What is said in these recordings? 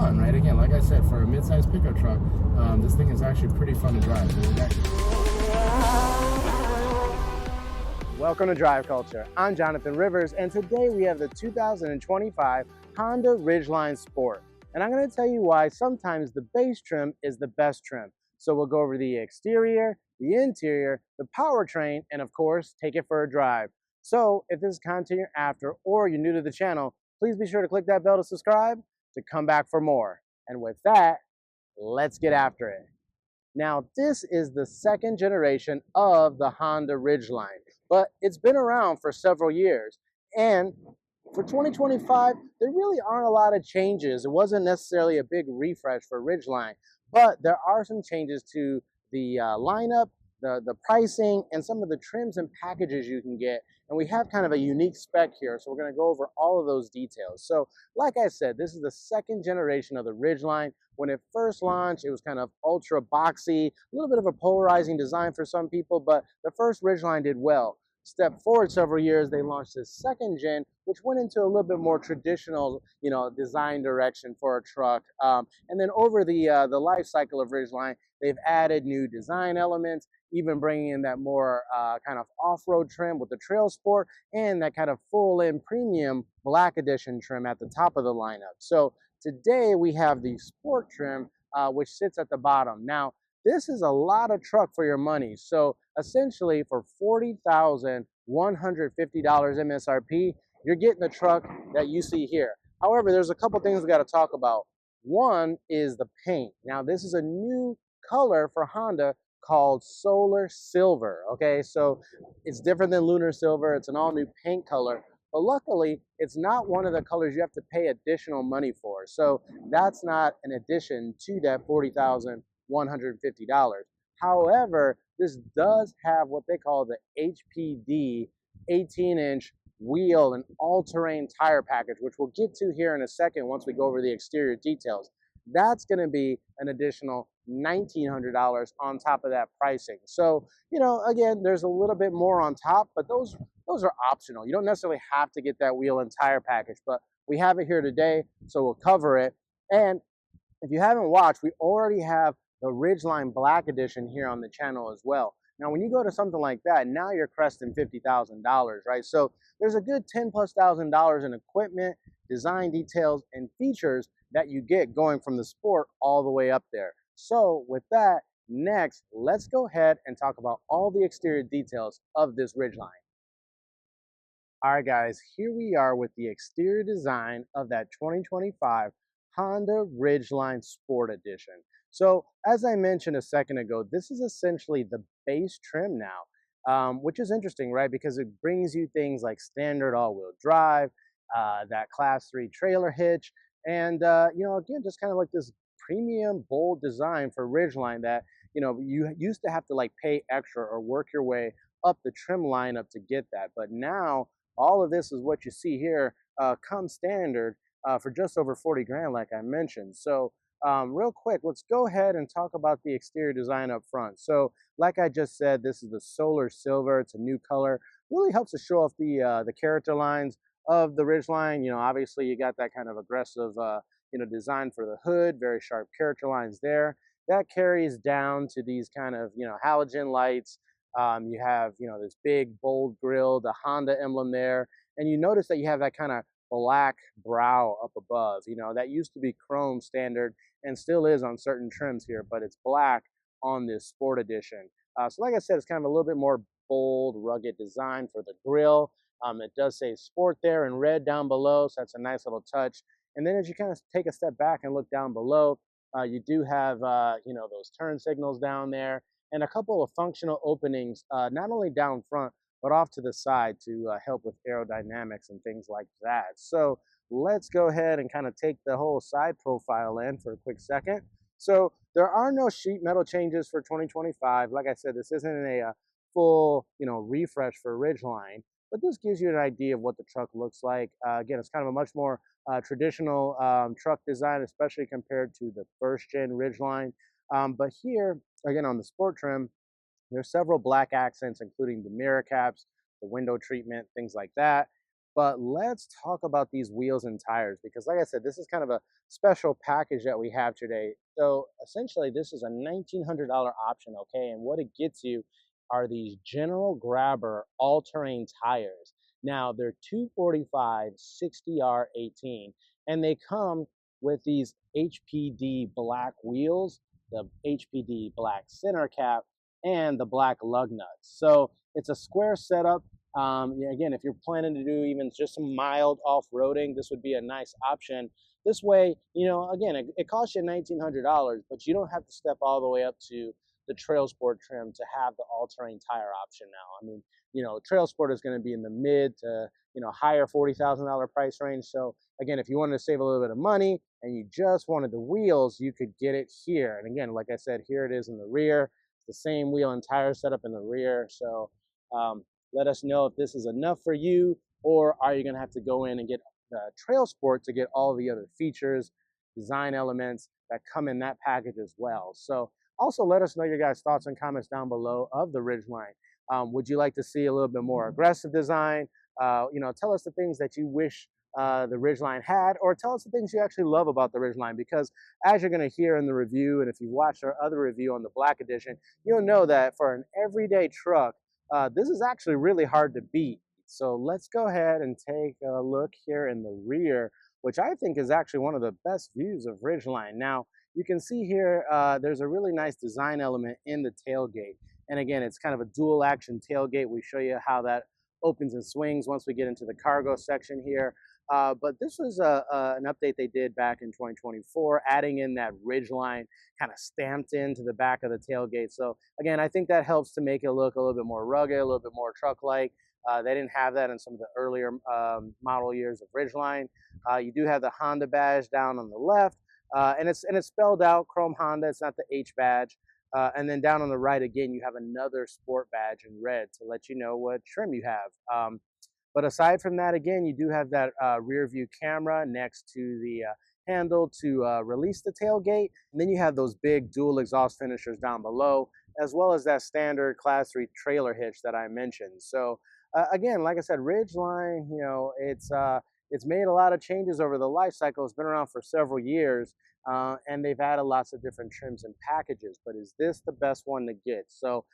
fun, right? Again, like I said, for a mid-size pickup truck, this thing is actually pretty fun to drive. Welcome to Drive Culture. I'm Jonathan Rivers, and today we have the 2025 Honda Ridgeline Sport. And I'm going to tell you why sometimes the base trim is the best trim. So we'll go over the exterior, the interior, the powertrain, and of course, take it for a drive. So if this is content you're after or you're new to the channel, please be sure to click that bell to subscribe to come back for more. And with that, let's get after it. Now, this is the second generation of the Honda Ridgeline, but it's been around for several years. And for 2025, there really aren't a lot of changes. It wasn't necessarily a big refresh for Ridgeline, but there are some changes to the lineup, the pricing, and some of the trims and packages you can get. And we have kind of a unique spec here, so we're going to go over all of those details. So like I said, this is the second generation of the Ridgeline. When it first launched, it was kind of ultra boxy, a little bit of a polarizing design for some people, but the first Ridgeline did well. Step forward several years, they launched this second gen, which went into a little bit more traditional, design direction for a truck. And then over the life cycle of Ridgeline, they've added new design elements, even bringing in that more kind of off-road trim with the TrailSport and that kind of full-in premium black edition trim at the top of the lineup. So today we have the sport trim, which sits at the bottom. Now, this is a lot of truck for your money. So essentially for $40,150 MSRP, you're getting the truck that you see here. However, there's a couple things we got to talk about. One is the paint. Now, this is a new color for Honda called Solar Silver. Okay, so it's different than Lunar Silver. It's an all new paint color. But luckily, it's not one of the colors you have to pay additional money for. So that's not an addition to that $40,150. However, this does have what they call the HPD 18-inch wheel and all-terrain tire package, which we'll get to here in a second once we go over the exterior details. That's going to be an additional $1,900 on top of that pricing. So, again, there's a little bit more on top, but those are optional. You don't necessarily have to get that wheel and tire package, but we have it here today, so we'll cover it. And if you haven't watched, we already have the Ridgeline Black Edition here on the channel as well. Now, when you go to something like that, now you're cresting $50,000, right? So there's a good $10,000+ in equipment, design details, and features that you get going from the Sport all the way up there. So with that, next, let's go ahead and talk about all the exterior details of this Ridgeline. All right, guys, here we are with the exterior design of that 2025 Honda Ridgeline Sport Edition. So as I mentioned a second ago, this is essentially the base trim now, which is interesting, right? Because it brings you things like standard all-wheel drive, that Class 3 trailer hitch, and, again, just kind of like this premium, bold design for Ridgeline that, you used to have to like pay extra or work your way up the trim lineup to get that. But now all of this is what you see here comes standard for just over 40 grand, like I mentioned. So real quick, let's go ahead and talk about the exterior design up front. So like I just said, this is the Solar Silver. It's a new color. Really helps to show off the character lines of the Ridgeline. Obviously you got that kind of aggressive design for the hood, very sharp character lines there. That carries down to these kind of, halogen lights. You have, this big bold grille, the Honda emblem there. And you notice that you have that kind of black brow up above. That used to be chrome standard and still is on certain trims here, but it's black on this Sport Edition. So like I said, it's kind of a little bit more bold, rugged design for the grille. It does say Sport there in red down below, so that's a nice little touch. And then as you kind of take a step back and look down below, you do have, those turn signals down there and a couple of functional openings, not only down front, but off to the side to help with aerodynamics and things like that. So let's go ahead and kind of take the whole side profile in for a quick second. So there are no sheet metal changes for 2025. Like I said, this isn't a full, refresh for Ridgeline, but this gives you an idea of what the truck looks like. Again, it's kind of a much more traditional truck design, especially compared to the first gen Ridgeline. But here, again, on the Sport trim, there's several black accents, including the mirror caps, the window treatment, things like that. But let's talk about these wheels and tires because, like I said, this is kind of a special package that we have today. So essentially, this is a $1,900 option, okay? And what it gets you are these General Grabber all-terrain tires. Now they're 245 60R18, and they come with these HPD black wheels, the HPD black center cap, and the black lug nuts. So it's a square setup. Again, if you're planning to do even just some mild off-roading, this would be a nice option. This way, again, it costs you $1,900, but you don't have to step all the way up to the TrailSport trim to have the all-terrain tire option now. I mean, TrailSport is going to be in the mid to, higher $40,000 price range. So again, if you wanted to save a little bit of money and you just wanted the wheels, you could get it here. And again, like I said, here it is in the rear. It's the same wheel and tire setup in the rear. So let us know if this is enough for you, or are you going to have to go in and get the TrailSport to get all the other features, design elements that come in that package as well. So also let us know your guys' thoughts and comments down below of the Ridgeline. Would you like to see a little bit more aggressive design? Tell us the things that you wish the Ridgeline had, or tell us the things you actually love about the Ridgeline, because as you're going to hear in the review, and if you watched our other review on the Black Edition, you'll know that for an everyday truck, this is actually really hard to beat. So let's go ahead and take a look here in the rear, which I think is actually one of the best views of Ridgeline. Now, you can see here, there's a really nice design element in the tailgate. And again, it's kind of a dual action tailgate. We show you how that opens and swings once we get into the cargo section here. But this was an update they did back in 2024, adding in that Ridgeline kind of stamped into the back of the tailgate. So again, I think that helps to make it look a little bit more rugged, a little bit more truck-like. They didn't have that in some of the earlier model years of Ridgeline. You do have the Honda badge down on the left, and it's spelled out Chrome Honda. It's not the H badge. And then down on the right again, you have another sport badge in red to let you know what trim you have. But aside from that, again, you do have that rear view camera next to the handle to release the tailgate. And then you have those big dual exhaust finishers down below, as well as that standard Class 3 trailer hitch that I mentioned. So again, like I said, Ridgeline, it's made a lot of changes over the life cycle. It's been around for several years, and they've added lots of different trims and packages. But is this the best one to get? So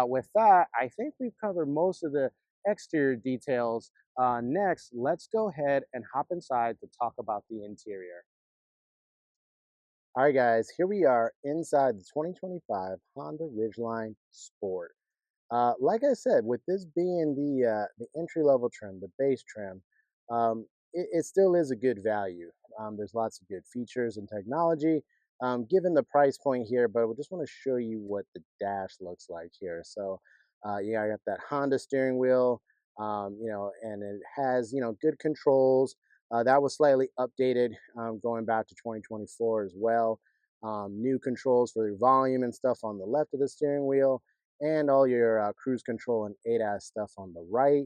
with that, I think we've covered most of the exterior details. Next, let's go ahead and hop inside to talk about the interior. All right, guys, here we are inside the 2025 Honda Ridgeline Sport. Like I said, with this being the entry level trim, the base trim, it still is a good value. There's lots of good features and technology given the price point here, but we just want to show you what the dash looks like here. So, yeah, I got that Honda steering wheel, and it has good controls. That was slightly updated going back to 2024 as well. New controls for your volume and stuff on the left of the steering wheel, and all your cruise control and ADAS stuff on the right.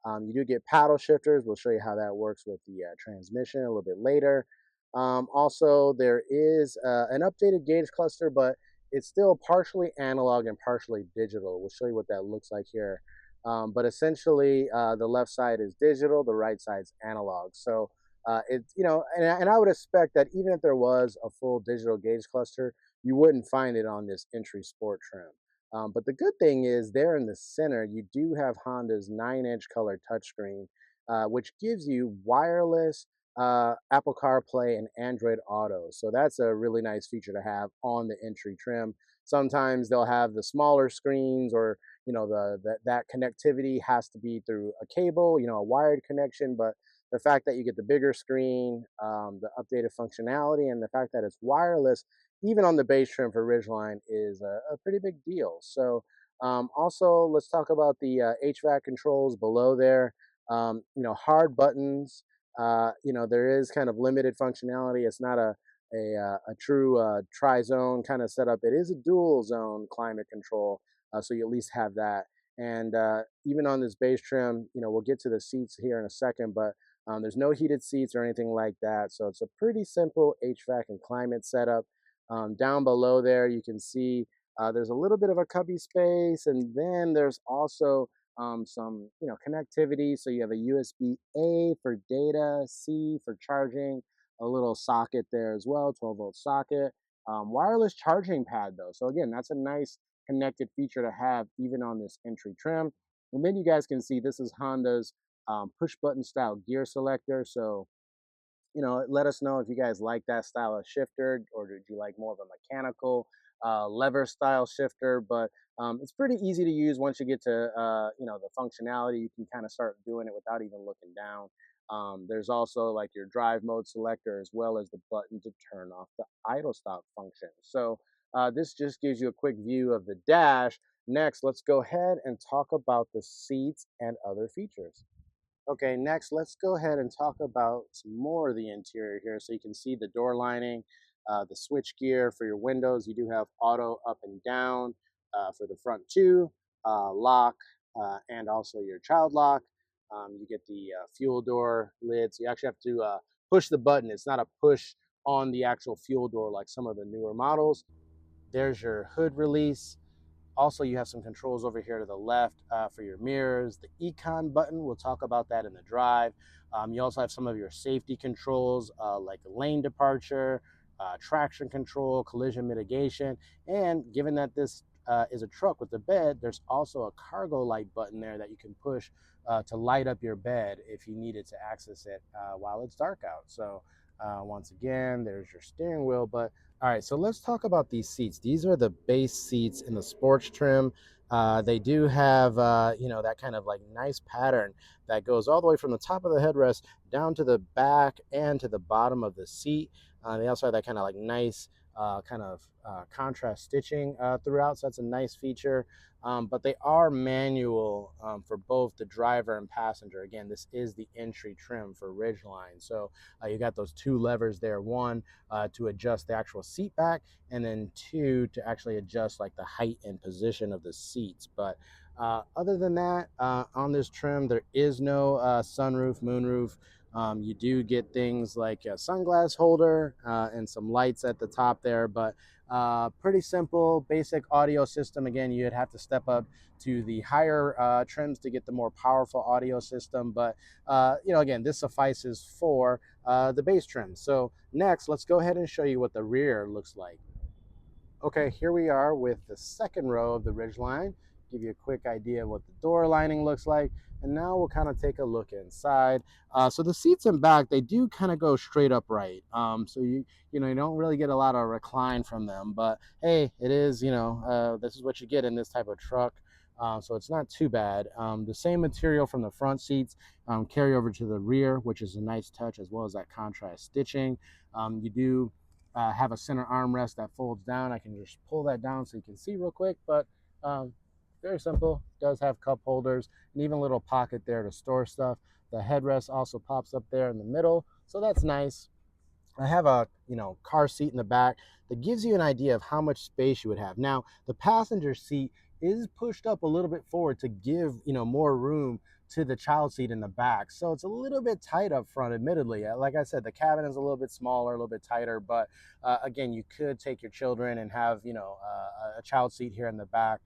You do get paddle shifters. We'll show you how that works with the transmission a little bit later. Also, there is an updated gauge cluster, but it's still partially analog and partially digital. We'll show you what that looks like here. But essentially, the left side is digital, the right side's analog. So it's, and I would expect that even if there was a full digital gauge cluster, you wouldn't find it on this entry sport trim. But the good thing is there in the center, you do have Honda's 9-inch color touchscreen, which gives you wireless Apple CarPlay and Android Auto. So that's a really nice feature to have on the entry trim. Sometimes they'll have the smaller screens, or that connectivity has to be through a cable, a wired connection. But the fact that you get the bigger screen, the updated functionality, and the fact that it's wireless, even on the base trim for Ridgeline, is a pretty big deal. So also, let's talk about the HVAC controls below there. Hard buttons. There is kind of limited functionality. It's not a true tri-zone kind of setup. It is a dual zone climate control, so you at least have that. And even on this base trim, we'll get to the seats here in a second, but there's no heated seats or anything like that. So it's a pretty simple HVAC and climate setup. Down below there, you can see there's a little bit of a cubby space, and then there's also some connectivity. So you have a USB-A for data, C for charging, a little socket there as well, 12-volt socket. Wireless charging pad though. So again, that's a nice connected feature to have even on this entry trim. And then you guys can see this is Honda's push button style gear selector. So let us know if you guys like that style of shifter, or did you like more of a mechanical lever style shifter. But it's pretty easy to use once you get to the functionality. You can kind of start doing it without even looking down. There's also like your drive mode selector, as well as the button to turn off the idle stop function. So this just gives you a quick view of the dash. Next, let's go ahead and talk about the seats and other features. Okay, next, let's go ahead and talk about some more of the interior here. So you can see the door lining, the switch gear for your windows. You do have auto up and down for the front two, lock, and also your child lock. You get the fuel door lid. So you actually have to push the button. It's not a push on the actual fuel door like some of the newer models. There's your hood release. Also, you have some controls over here to the left for your mirrors. The econ button, we'll talk about that in the drive. You also have some of your safety controls like lane departure, traction control, collision mitigation. And given that this is a truck with a bed, there's also a cargo light button there that you can push to light up your bed if you needed to access it while it's dark out. So once again, there's your steering wheel. But all right, so let's talk about these seats. These are the base seats in the sports trim. They do have, that kind of like nice pattern that goes all the way from the top of the headrest down to the back and to the bottom of the seat. They also have that kind of like nice contrast stitching throughout, so that's a nice feature. But they are manual for both the driver and passenger. Again, this is the entry trim for Ridgeline. So you got those two levers there. One, to adjust the actual seat back, and then two, to actually adjust like the height and position of the seats. But other than that, on this trim, there is no sunroof, moonroof. You do get things like a sunglass holder and some lights at the top there, but pretty simple, basic audio system. Again, you'd have to step up to the higher trims to get the more powerful audio system, but again, this suffices for the base trim. So next, let's go ahead and show you what the rear looks like. Okay, here we are with the second row of the Ridgeline. Give you a quick idea of what the door lining looks like. And now we'll kind of take a look inside. So the seats in back, they do kind of go straight upright. So you don't really get a lot of recline from them. But hey, it is, this is what you get in this type of truck. So it's not too bad. The same material from the front seats carry over to the rear, which is a nice touch, as well as that contrast stitching. You do have a center armrest that folds down. I can just pull that down so you can see real quick, but very simple. It does have cup holders and even a little pocket there to store stuff. The headrest also pops up there in the middle, so that's nice. I have a car seat in the back that gives you an idea of how much space you would have. Now, the passenger seat is pushed up a little bit forward to give more room to the child seat in the back. So it's a little bit tight up front, admittedly. Like I said, the cabin is a little bit smaller, a little bit tighter, but again, you could take your children and have a child seat here in the back,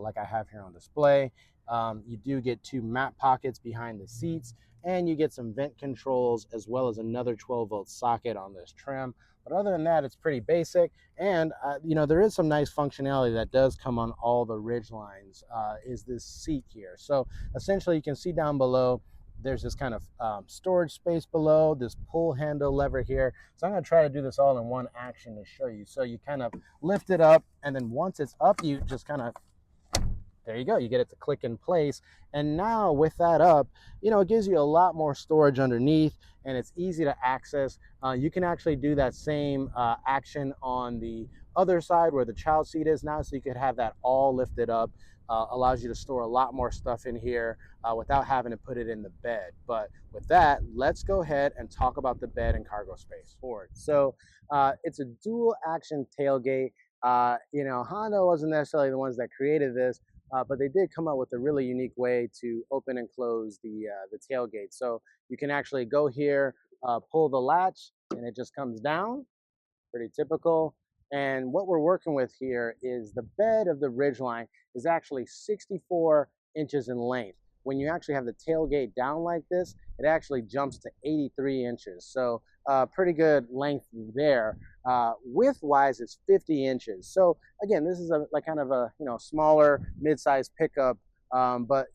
like I have here on display. You do get two map pockets behind the seats, and you get some vent controls, as well as another 12-volt socket on this trim. But other than that, it's pretty basic. And there is some nice functionality that does come on all the Ridgelines, is this seat here. So essentially, you can see down below, there's this kind of storage space below, this pull handle lever here. So I'm going to try to do this all in one action to show you. So you kind of lift it up, and then once it's up, you just kind of, there you go, you get it to click in place. And now with that up, it gives you a lot more storage underneath, and it's easy to access. You can actually do that same action on the other side where the child seat is now, so you could have that all lifted up. Allows you to store a lot more stuff in here without having to put it in the bed. But with that, let's go ahead and talk about the bed and cargo space for it. So it's a dual action tailgate. Honda wasn't necessarily the ones that created this, but they did come up with a really unique way to open and close the tailgate. So you can actually go here, pull the latch, and it just comes down. Pretty typical. And what we're working with here is the bed of the Ridgeline is actually 64 inches in length. When you actually have the tailgate down like this, it actually jumps to 83 inches. So pretty good length there. Width-wise, it's 50 inches. So again, this is like kind of a smaller mid-sized pickup, but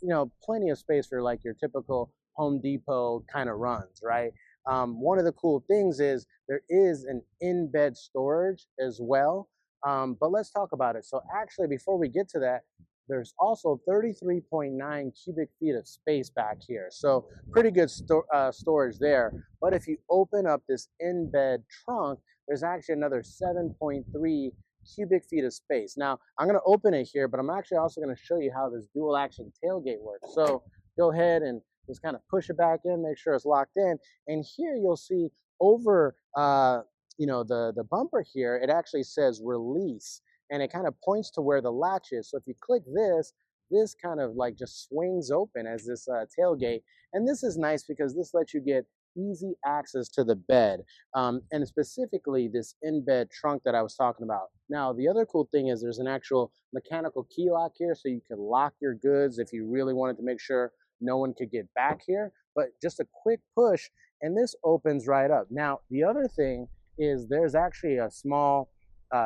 plenty of space for like your typical Home Depot kind of runs, right? One of the cool things is there is an in-bed storage as well. But let's talk about it. So actually, before we get to that, there's also 33.9 cubic feet of space back here. So pretty good storage there. But if you open up this in-bed trunk, there's actually another 7.3 cubic feet of space. Now, I'm going to open it here, but I'm actually also going to show you how this dual action tailgate works. So go ahead and just kind of push it back in, make sure it's locked in. And here you'll see over the bumper here, it actually says release, and it kind of points to where the latch is. So if you click this kind of like just swings open as this tailgate. And this is nice because this lets you get easy access to the bed, and specifically this in-bed trunk that I was talking about. Now, the other cool thing is there's an actual mechanical key lock here, so you can lock your goods if you really wanted to make sure no one could get back here. But just a quick push, and this opens right up. Now, the other thing is there's actually a small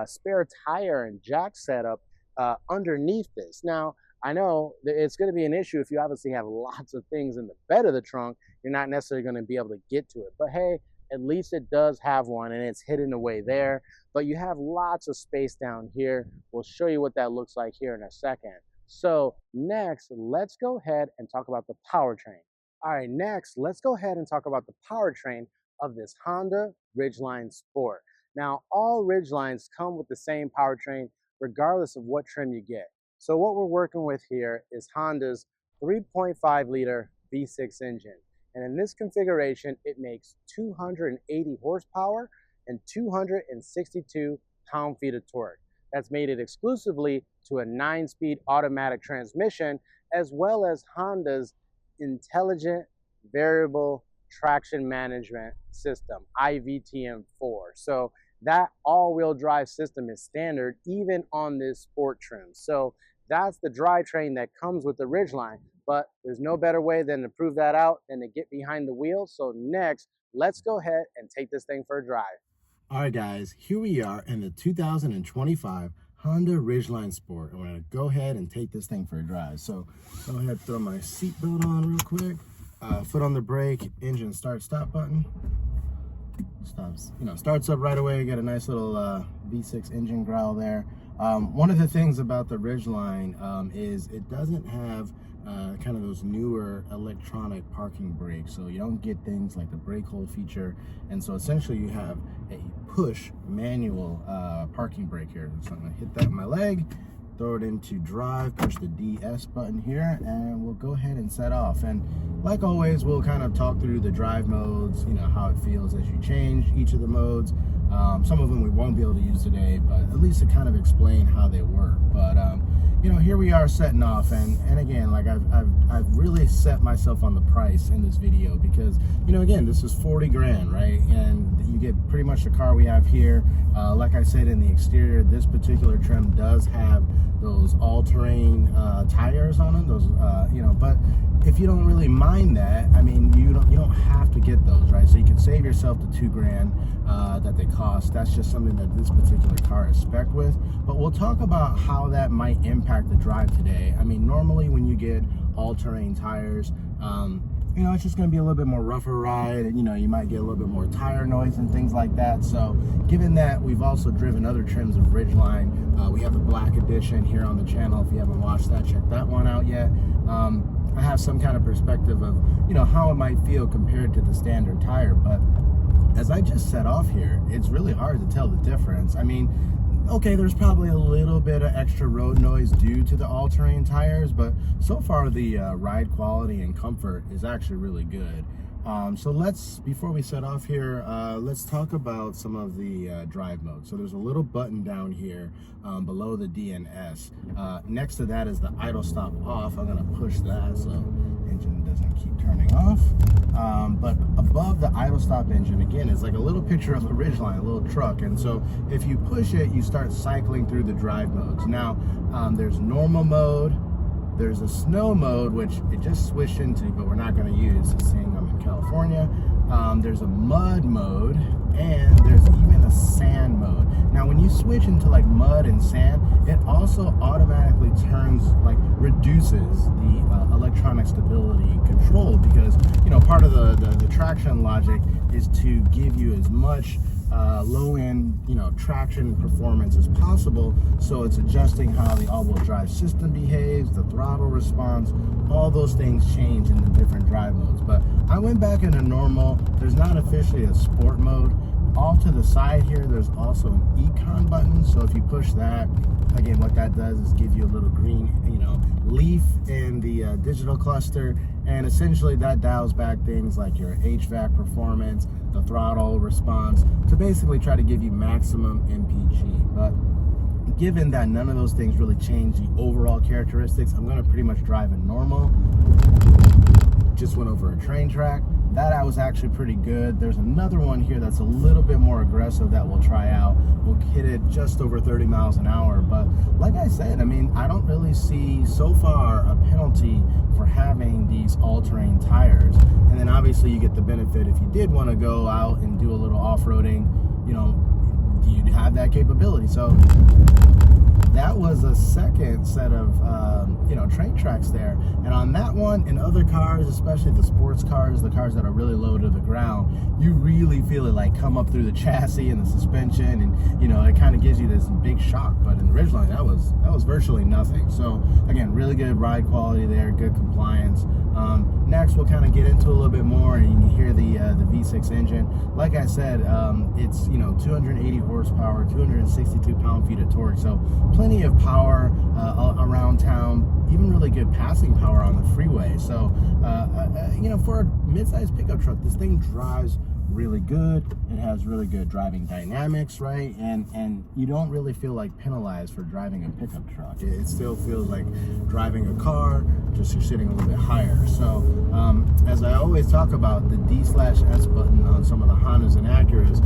spare tire and jack setup underneath this. Now, I know that it's going to be an issue if you obviously have lots of things in the bed of the trunk. You're not necessarily going to be able to get to it. But hey, at least it does have one, and it's hidden away there. But you have lots of space down here. We'll show you what that looks like here in a second. So next, let's go ahead and talk about the powertrain. All right, next, let's go ahead and talk about the powertrain of this Honda Ridgeline Sport. Now, all Ridgelines come with the same powertrain regardless of what trim you get. So what we're working with here is Honda's 3.5 liter V6 engine. And in this configuration, it makes 280 horsepower and 262 pound-feet of torque. That's made it exclusively to a 9-speed automatic transmission, as well as Honda's intelligent variable traction management system, IVTM4. So that all-wheel drive system is standard even on this sport trim. So that's the drivetrain that comes with the Ridgeline, but there's no better way than to prove that out than to get behind the wheel. So next, let's go ahead and take this thing for a drive. All right, guys, here we are in the 2025 Honda Ridgeline Sport, and we're gonna go ahead and take this thing for a drive. So go ahead, throw my seatbelt on real quick, foot on the brake, engine start-stop button. Stops, starts up right away. Got a nice little V6 engine growl there. One of the things about the Ridgeline is it doesn't have kind of those newer electronic parking brakes, so you don't get things like the brake hold feature, and so essentially you have a push manual parking brake here. So I'm gonna hit that with my leg, throw it into drive, push the DS button here, and we'll go ahead and set off. And like always, we'll kind of talk through the drive modes, how it feels as you change each of the modes. Some of them we won't be able to use today, but at least to kind of explain how they work. But here we are setting off, and again, like I've really set myself on the price in this video because again, this is 40 grand, right? And you get pretty much the car we have here. Like I said, in the exterior, this particular trim does have those all-terrain tires on them. Those but if you don't really mind that, I mean, you don't have to get those, right? So you can save yourself the 2 grand that they cost. That's just something that this particular car is spec with. But we'll talk about how that might impact the drive today. I mean, normally when you get all-terrain tires, it's just going to be a little bit more rougher ride, and you might get a little bit more tire noise and things like that. So given that we've also driven other trims of Ridgeline, we have the black edition here on the channel. If you haven't watched that, check that one out yet. I have some kind of perspective of how it might feel compared to the standard tire. But as I just set off here, it's really hard to tell the difference. I mean, okay, there's probably a little bit of extra road noise due to the all-terrain tires, but so far the ride quality and comfort is actually really good. So before we set off here, let's talk about some of the drive modes. So there's a little button down here below the DNS. Next to that is the idle stop off. I'm gonna push that so engine doesn't keep turning off. But above the idle stop engine, again, is like a little picture of a Ridgeline, a little truck. And so if you push it, you start cycling through the drive modes. Now, there's normal mode, There's a snow mode, which it just switched into, but we're not going to use, seeing I'm in California. There's a mud mode, and there's even a sand mode. Now, when you switch into like mud and sand, it also automatically reduces the electronic stability control, because, you know, part of the traction logic is to give you as much low-end, you know, traction performance as possible. So it's adjusting how the all-wheel drive system behaves, the throttle response, all those things change in the different drive modes. But I went back into normal. There's not officially a sport mode. Off to the side here, there's also an econ button. So if you push that, again, what that does is give you a little green, you know, leaf in the digital cluster, and essentially that dials back things like your HVAC performance, the throttle response, to basically try to give you maximum MPG. But given that none of those things really change the overall characteristics, I'm going to pretty much drive in normal. Just went over a train track. That was actually pretty good. There's another one here that's a little bit more aggressive that we'll try out. We'll hit it just over 30 miles an hour. But like I said, I mean, I don't really see so far a penalty for having these all-terrain tires. And then obviously you get the benefit if you did want to go out and do a little off-roading, you know, you'd have that capability. So that was a second set of you know, train tracks there. And on that one, in other cars, especially the sports cars, the cars that are really low to the ground, you really feel it like come up through the chassis and the suspension, and you know, it kind of gives you this big shock. But in the Ridgeline, that was virtually nothing. So again, really good ride quality there, good compliance. Next, we'll kind of get into a little bit more, and you can hear the V6 engine. Like I said, it's, you know, 280 horsepower, 262 pound-feet of torque, so plenty of power around town, even really good passing power on the freeway. So, you know, for a mid-sized pickup truck, this thing drives really good. It has really good driving dynamics, right? And you don't really feel like penalized for driving a pickup truck. It still feels like driving a car, just you're sitting a little bit higher. So as I always talk about, the D/S button on some of the Hondas and Acuras,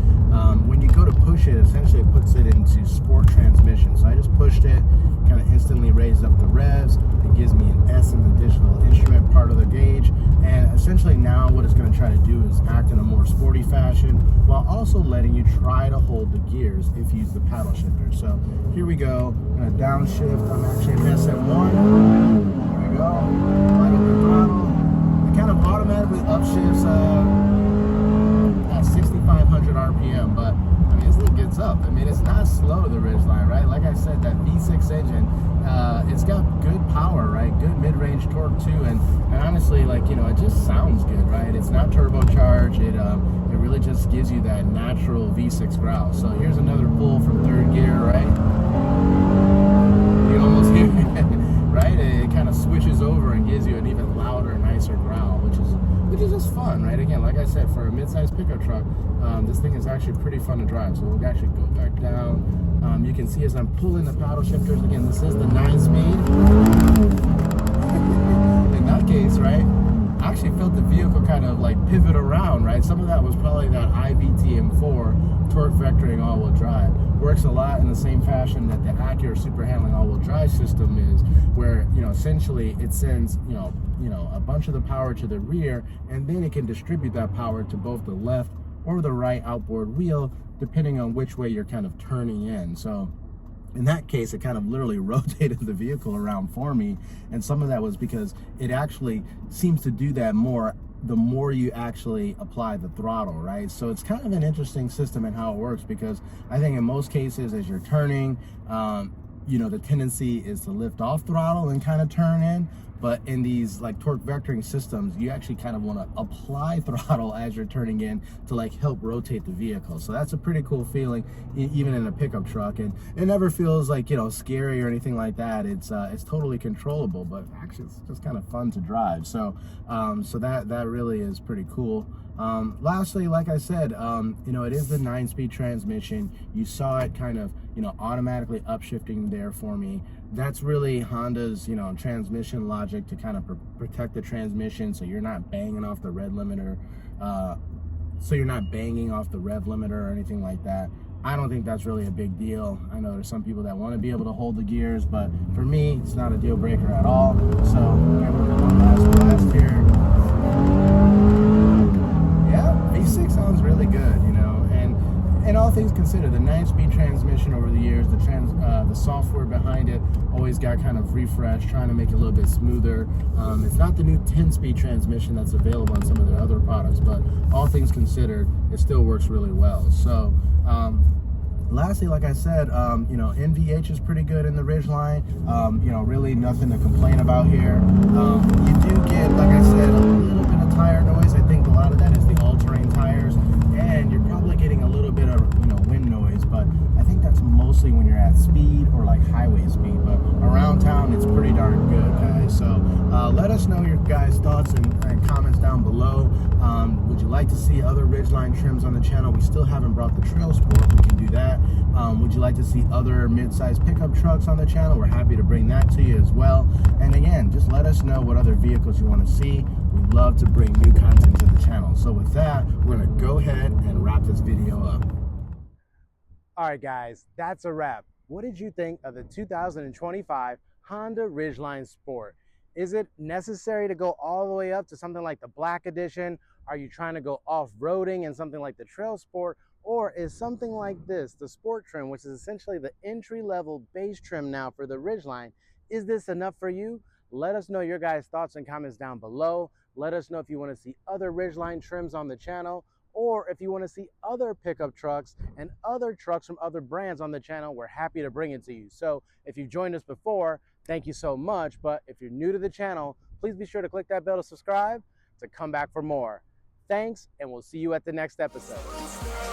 when you go to push it, essentially it puts it into sport transmission. So I just pushed it, kind of instantly raised up the revs. It gives me an S in the digital instrument part of the gauge, and essentially now what it's going to try to do is act in a more sporty fashion, while also letting you try to hold the gears if you use the paddle shifter. So here we go. I'm going to downshift. I'm actually in SM1. Here we go. Light up the throttle. It kind of automatically upshifts at 6,500 RPM, but I mean, this thing gets up. I mean, it's not slow, the Ridgeline, right? Like I said, that V6 engine, it's got good power, right? Good mid-range torque too, and honestly, like, you know, it just sounds good, right? It's not turbocharged. It really just gives you that natural V6 growl. So here's another pull from third gear, right? You can almost hear it, right? It kind of switches over and gives you an even louder, nicer growl, which is just fun, right? Again, like I said, for a mid-sized pickup truck, this thing is actually pretty fun to drive. So we'll actually go back down. You can see as I'm pulling the paddle shifters, again, this is the 9-speed. In that case, right, I actually felt the vehicle kind of like pivot around, right? Some of that was probably that IVTM4 torque vectoring all-wheel drive. Works a lot in the same fashion that the Acura super handling all-wheel drive system is, where, you know, essentially it sends, you know, a bunch of the power to the rear, and then it can distribute that power to both the left or the right outboard wheel, depending on which way you're kind of turning in. So in that case, it kind of literally rotated the vehicle around for me, and some of that was because it actually seems to do that more the more you actually apply the throttle, right? So it's kind of an interesting system in how it works, because I think in most cases as you're turning, you know, the tendency is to lift off throttle and kind of turn in. But in these like torque vectoring systems, you actually kind of want to apply throttle as you're turning in to like help rotate the vehicle. So that's a pretty cool feeling, even in a pickup truck, and it never feels like, you know, scary or anything like that. It's totally controllable, but actually it's just kind of fun to drive. So so that really is pretty cool. Lastly, like I said, you know, it is the 9-speed transmission. You saw it kind of, you know, automatically upshifting there for me. That's really Honda's, you know, transmission logic to kind of protect the transmission, so you're not banging off the red limiter, so you're not banging off the rev limiter or anything like that. I don't think that's really a big deal. I know there's some people that want to be able to hold the gears, but for me, it's not a deal breaker at all. So again, we'll do one last blast here. Yeah, V6 sounds really good, you know. And all things considered, the 9-speed transmission over the years, the software behind it always got kind of refreshed, trying to make it a little bit smoother. It's not the new 10-speed transmission that's available on some of their other products, but all things considered, it still works really well. So, lastly, like I said, you know, NVH is pretty good in the Ridgeline. You know, really nothing to complain about here. You do get, like I said, a little bit of tire noise. I think a lot of that is the all-terrain tires, and you're probably getting a little bit of, you know, wind noise, but I think that's mostly when you're at speed or like highway speed. But around town, it's pretty darn good, guys. So let us know your guys' thoughts and comments down below. Would you like to see other Ridgeline trims on the channel? We still haven't brought the TrailSport. We can do that. Would you like to see other mid-size pickup trucks on the channel? We're happy to bring that to you as well. And again, just let us know what other vehicles you want to see. We love to bring new content to the channel. So with that, we're going to go ahead and wrap this video up. All right, guys, that's a wrap. What did you think of the 2025 Honda Ridgeline Sport? Is it necessary to go all the way up to something like the Black Edition? Are you trying to go off-roading in something like the TrailSport? Or is something like this, the Sport trim, which is essentially the entry-level base trim now for the Ridgeline, is this enough for you? Let us know your guys' thoughts and comments down below. Let us know if you want to see other Ridgeline trims on the channel, or if you want to see other pickup trucks and other trucks from other brands on the channel. We're happy to bring it to you. So if you've joined us before, thank you so much. But if you're new to the channel, please be sure to click that bell to subscribe to come back for more. Thanks, and we'll see you at the next episode.